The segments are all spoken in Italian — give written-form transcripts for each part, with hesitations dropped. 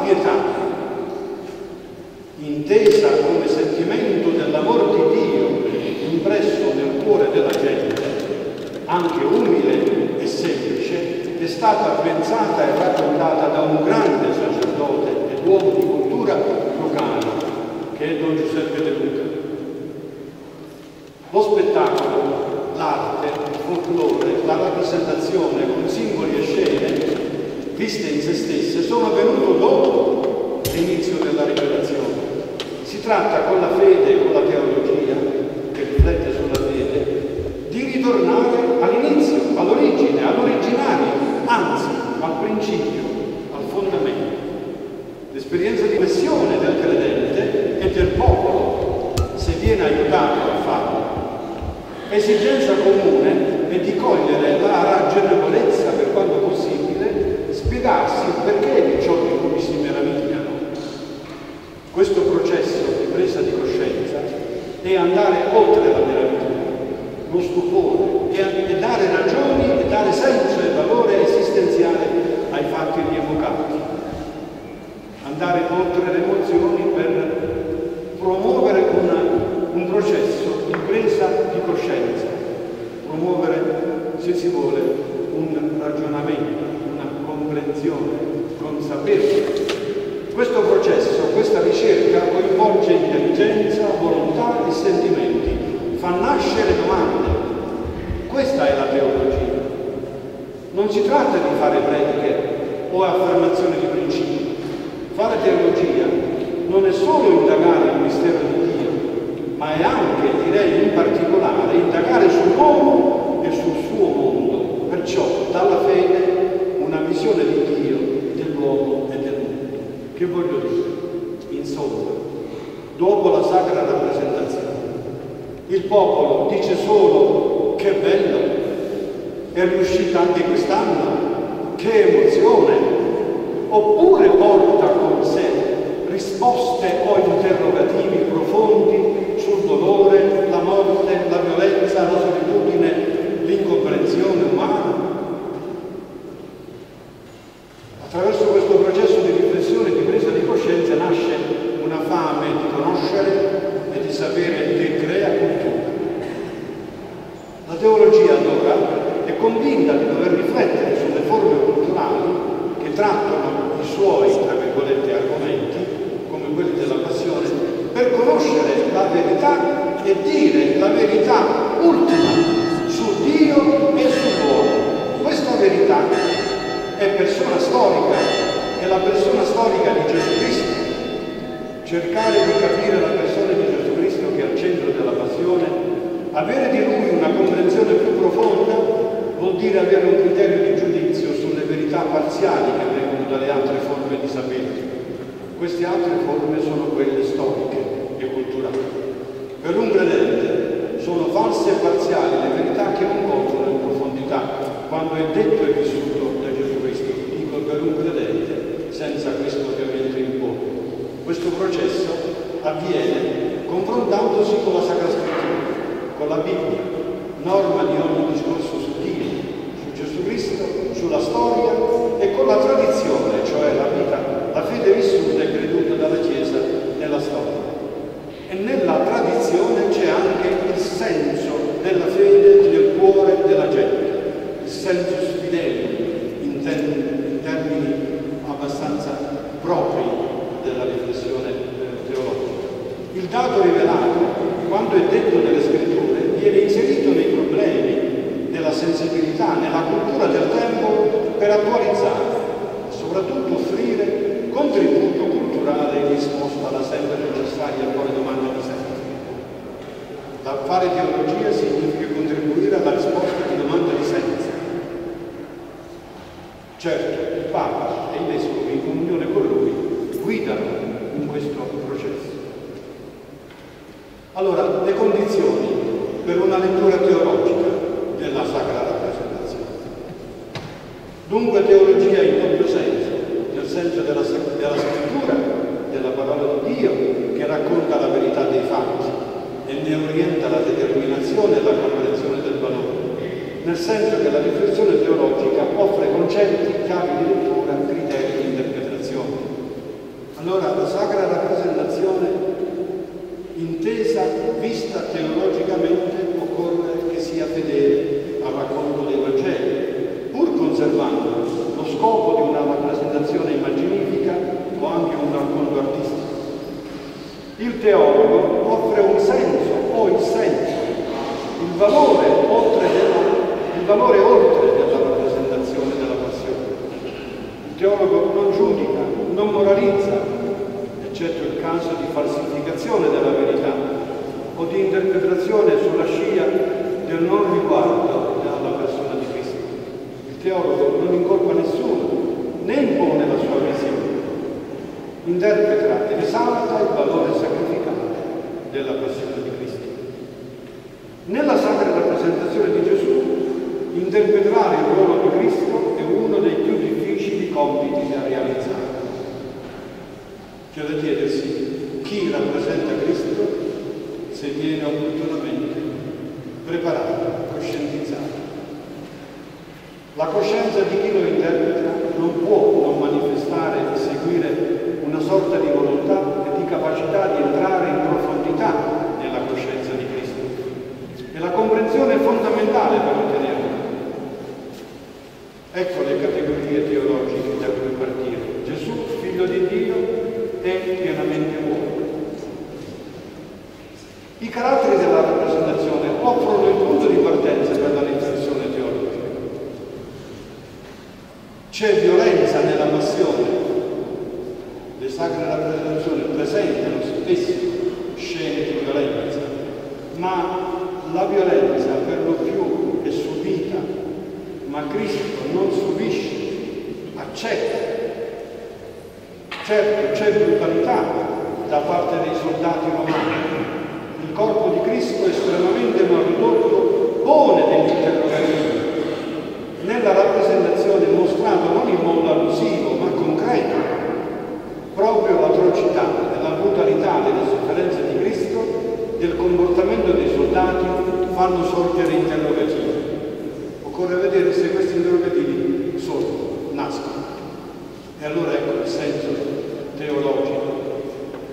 pietà, intesa come sentimento dell'amor di Dio impresso nel cuore della gente, anche umile e semplice, è stata pensata e raccontata da un grande sacerdote ed uomo di cultura locale, che è Don Giuseppe De Luca. Lo spettacolo, l'arte, il folklore, la rappresentazione con simboli e scene viste in se stesse sono avvenute dopo l'inizio della rivelazione. Si tratta con la fede e con la teologia, che riflette sulla fede, di ritornare all'inizio, all'origine, all'originario, anzi al principio, al fondamento. L'esperienza di missione del credente e del popolo, se viene aiutato a farlo. Esigenza comune è di cogliere la ragionevolezza, per quanto possibile, spiegarsi il perché di ciò di cui si meravigliano. Questo processo di presa di coscienza è andare oltre la meraviglia, lo stupore, e dare ragioni e dare senso e valore esistenziale ai fatti rievocati. Andare oltre le emozioni per promuovere un processo di presa di coscienza, promuovere, se si vuole, un ragionamento, una comprensione consapevole. Questo processo, questa ricerca coinvolge intelligenza, volontà e sentimenti, fa nascere domande. Questa è la teologia. Non si tratta di fare prediche o affermazioni di principi. Fare teologia non è solo indagare il mistero di Dio, ma è anche, direi in particolare, indagare sull'uomo e sul suo mondo. Perciò, dalla fede, una visione di Dio, dell'uomo e del mondo. Che voglio dire? Insomma, dopo la sacra rappresentazione, il popolo dice solo che bello, è riuscita anche quest'anno, che emozione, oppure porta con sé risposte o interrogativi profondi sul dolore, la morte, la violenza, la solitudine, l'incomprensione umana. Attraverso questo processo di riflessione e di presa di coscienza nasce una fame di conoscere e di sapere che crea cultura. La teologia allora è convinta di dover riflettere sulle forme culturali che trattano i suoi, tra virgolette, argomenti, come quelli della passione, per conoscere la verità e dire la verità ultima su Dio e sull'uomo. Questa verità è persona storica, è la persona storica di Gesù Cristo. Cercare di capire la persona di Gesù Cristo che è al centro della passione, avere di Lui una comprensione più profonda, vuol dire avere un criterio di giudizio sulle verità parziali che vengono dalle altre forme di sapere. Queste altre forme sono quelle storiche e culturali. Per un credente sono false e parziali le verità che non contano in profondità, quando è detto e vissuto da Gesù Cristo. Dico per un credente, senza questo ovviamente impone. Questo processo avviene confrontandosi con la Sacra Scrittura, con la Bibbia, norma di ogni discorso su Dio, su Gesù Cristo, sulla storia e con la tradizione, cioè la vita, la fede vissuta e creduta dalla Chiesa nella storia. E nella tradizione c'è anche il senso della fede nel cuore della gente, il sensus fidei in termini abbastanza propri della riflessione teologica. Il dato rivelato, quando è detto nelle scritture, viene inserito nei problemi della sensibilità, nella cultura del tempo, per attualizzare, soprattutto offrire contributo culturale in risposta alla sempre necessaria e poi domanda di senso. Fare teologia significa contribuire alla risposta di domanda di senso. Certo, il Papa e i Vescovi, in comunione con lui, guidano in questo processo. Allora, le condizioni per una lettura teologica della Sacra Rappresentazione. Dunque teologia in doppio senso, nel senso della scrittura, della parola di Dio, che racconta la verità dei fatti e ne orienta la determinazione e la comprensione del valore, nel senso che la riflessione teologica offre concetti, chiavi di lettura, criteri di interpretazione. Allora la sacra rappresentazione, intesa, vista teologicamente, occorre che sia fedele al racconto dei Vangeli, pur conservando lo scopo di una rappresentazione immaginifica o anche un racconto artistico. Il teologo offre un senso o il senso, il valore oltre della rappresentazione della passione. Il teologo non giudica, non moralizza, eccetto il caso di falsificazione della verità o di interpretazione sulla scia del non riguardo alla persona di Cristo. Il teologo non incolpa nessuno, né impone la sua visione. Interpreta ed esalta il valore sacrificale della passione di Cristo. Nella sacra rappresentazione di Gesù, interpretare il ruolo di Cristo è uno dei più difficili compiti da realizzare. C'è da chiedersi chi rappresenta Cristo se viene opportunamente preparato, coscientizzato. La coscienza di chi lo interpreta non può non manifestare e seguire una sorta di volontà e di capacità di entrare in profondità nella coscienza di Cristo. E la comprensione è fondamentale per ottenerlo. Ecco le categorie teologiche da cui partire. Gesù, figlio di Dio, è pienamente uomo. I caratteri della rappresentazione offrono il punto di partenza per la riflessione teologica. C'è violenza nella passione. Le sacre rappresentazioni presentano spesso scene di violenza, ma la violenza per lo più è subita, ma Cristo non subisce, accetta. Certo, c'è brutalità da parte dei soldati romani. Il corpo di Cristo, estremamente malridotto, pone degli interrogativi. Nella rappresentazione è mostrato non in modo allusivo, ma concreto, proprio l'atrocità e la brutalità delle sofferenze di Cristo, del comportamento dei soldati, fanno sorgere interrogativi. Occorre vedere se questi interrogativi nascono. E allora ecco il senso teologico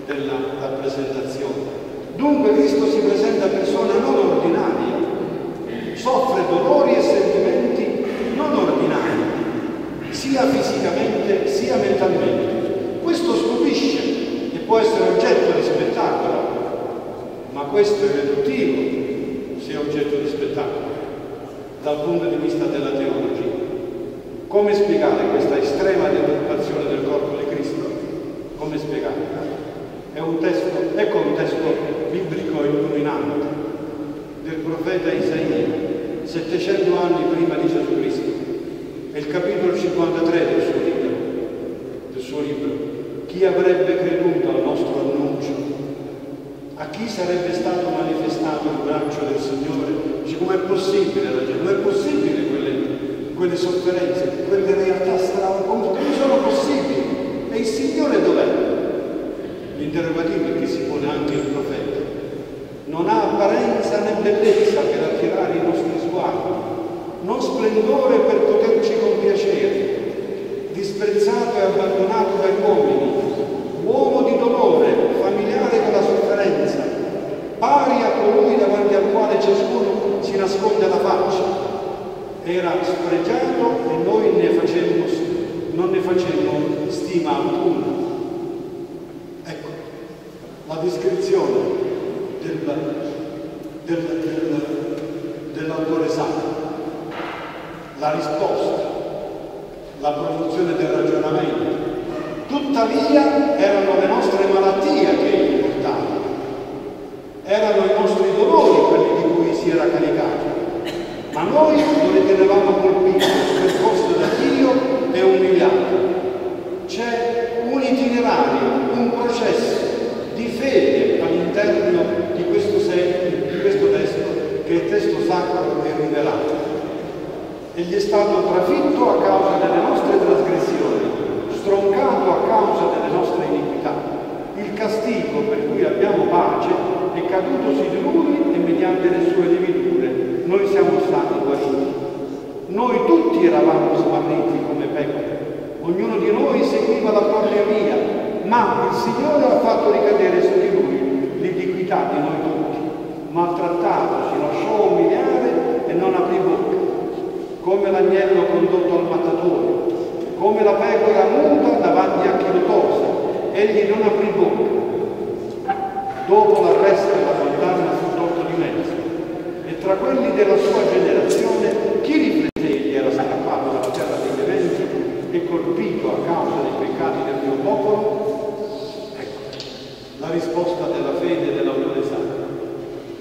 della rappresentazione. Dunque Cristo si presenta persona non ordinaria, soffre dolori e sentimenti non ordinari, sia fisicamente sia mentalmente. Questo stupisce e può essere oggetto di spettacolo, ma questo è riduttivo se è oggetto di spettacolo dal punto di vista della teologia. Come spiegare questa estrema deturpazione del corpo di Cristo? Come spiegarla? Ecco un testo biblico illuminante del profeta Isaia, 700 anni prima di Gesù Cristo. È il capitolo 53 del suo libro. Chi avrebbe creduto al nostro annuncio? A chi sarebbe stato manifestato il braccio del Signore? Dice, com'è possibile? Non è possibile quelle sofferenze, quelle realtà straordinarie, come sono possibili? E il Signore dov'è? L'interrogativo che si pone anche il profeta. Non ha apparenza né bellezza per attirare i nostri sguardi, non splendore per poterci compiacere, disprezzato e abbandonato dagli uomini, uomo di dolore, familiare con la sofferenza, pari a colui davanti al quale ciascuno si nasconde la faccia. Era spregiato e noi non ne facemmo stima alcuna. Ecco, la descrizione dell'autore sacro, la risposta, la produzione del ragionamento. Tuttavia erano le nostre malattie che egli portava, erano i nostri dolori quelli di cui si era caricato, ma noi lo ritenevamo colpito, percosso da Dio e umiliato. C'è un itinerario, un processo di fede all'interno di questo testo, che è il testo sacro e rivelato. Egli è stato trafitto a causa delle nostre trasgressioni, stroncato a causa delle nostre iniquità. Il castigo per cui abbiamo pace è caduto su di lui e mediante le sue lividure noi siamo stati guariti. Noi tutti eravamo smarriti come pecore, ognuno di noi seguiva la propria via, ma il Signore ha fatto ricadere su di lui l'iniquità di noi tutti. Maltrattato, si lasciò umiliare e non aprì bocca, come l'agnello condotto al mattatore, come la pecora muta davanti a chi lo tose, egli non aprì bocca. Dopo l'arresto la condanna fu tolto di mezzo, e tra quelli della sua generazione chi di fratelli era scappato dalla terra dei viventi e colpito a causa dei peccati del mio popolo? Ecco, la risposta della fede dell'autore sacro,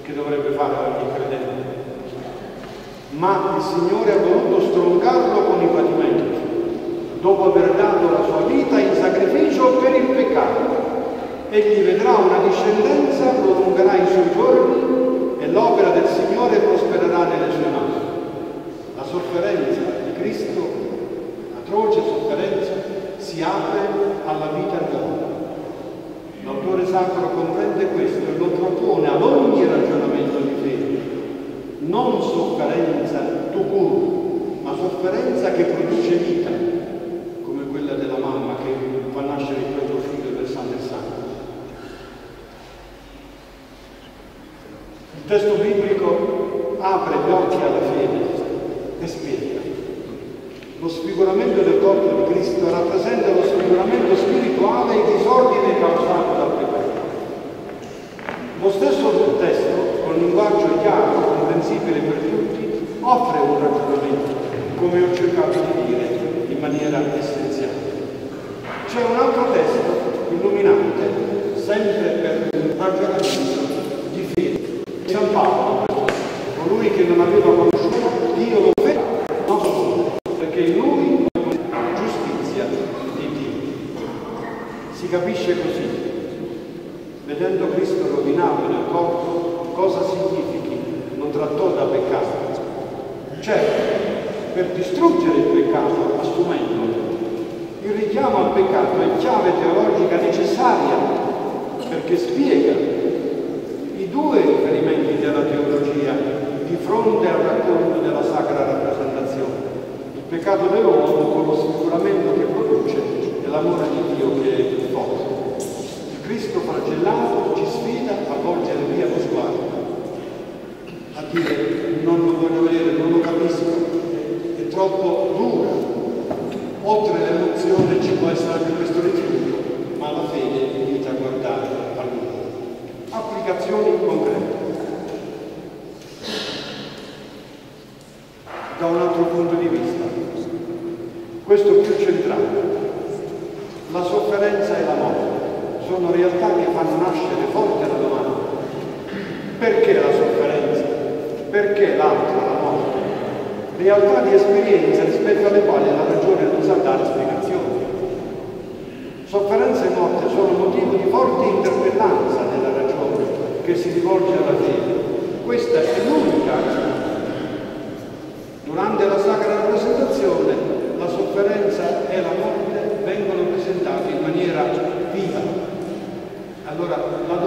che dovrebbe fare ogni credente. Ma il Signore ha voluto stroncarlo con i patimenti, dopo aver dato la sua vita in sacrificio per il peccato. Egli vedrà una discendenza, prolungherà i suoi giorni e l'opera del Signore prospererà nelle sue mani. La sofferenza di Cristo, l'atroce sofferenza, si apre alla vita nuova. L'autore sacro comprende questo e lo propone ad ogni ragionamento di fede. Non sofferenza tout court, ma sofferenza che produce vita, come quella della mamma che fa nascere il proprio figlio versando il sangue. Il testo biblico apre gli occhi alla fede e spiega. Lo sfiguramento del corpo di Cristo rappresenta lo sfiguramento spirituale e il disordine causato dal peccato. Lo stesso testo, con linguaggio chiaro, comprensibile per tutti, offre un ragionamento, come ho cercato di dire in maniera essenziale. C'è un altro testo illuminante, sempre per un ragionamento di fede. San Paolo, colui che non aveva conosciuto Dio lo vede, non solo, perché in lui è giustizia di Dio. Si capisce così, vedendo Cristo rovinato nel corpo, cosa significhi non trattò da peccato. Certo, per distruggere il peccato, assumendolo. Il richiamo al peccato è chiave teologica necessaria perché spiega i due riferimenti della teologia di fronte al racconto della sacra rappresentazione. Il peccato dell'uomo con lo sfiguramento che produce e l'amore di Dio che è forte. Il Cristo flagellato ci sfida a volgere via lo sguardo, a dire non lo voglio vedere, non lo capisco, è troppo dura. Oltre l'emozione ci può essere anche questo rifiuto, ma la fede invita a guardare a lui. Applicazioni concrete. Da un altro punto di vista, questo più centrale, la sofferenza e la morte sono realtà che fanno nascere forte la domanda: perché la sofferenza? Perché l'altra, la morte? Realtà di esperienza rispetto alle quali la ragione non sa dare spiegazioni. Sofferenza e morte sono motivo di forte interpellanza della ragione che si rivolge alla fede. Questa è l'unica ragione. Durante la sacra rappresentazione la sofferenza e la morte vengono presentate in maniera viva. Allora la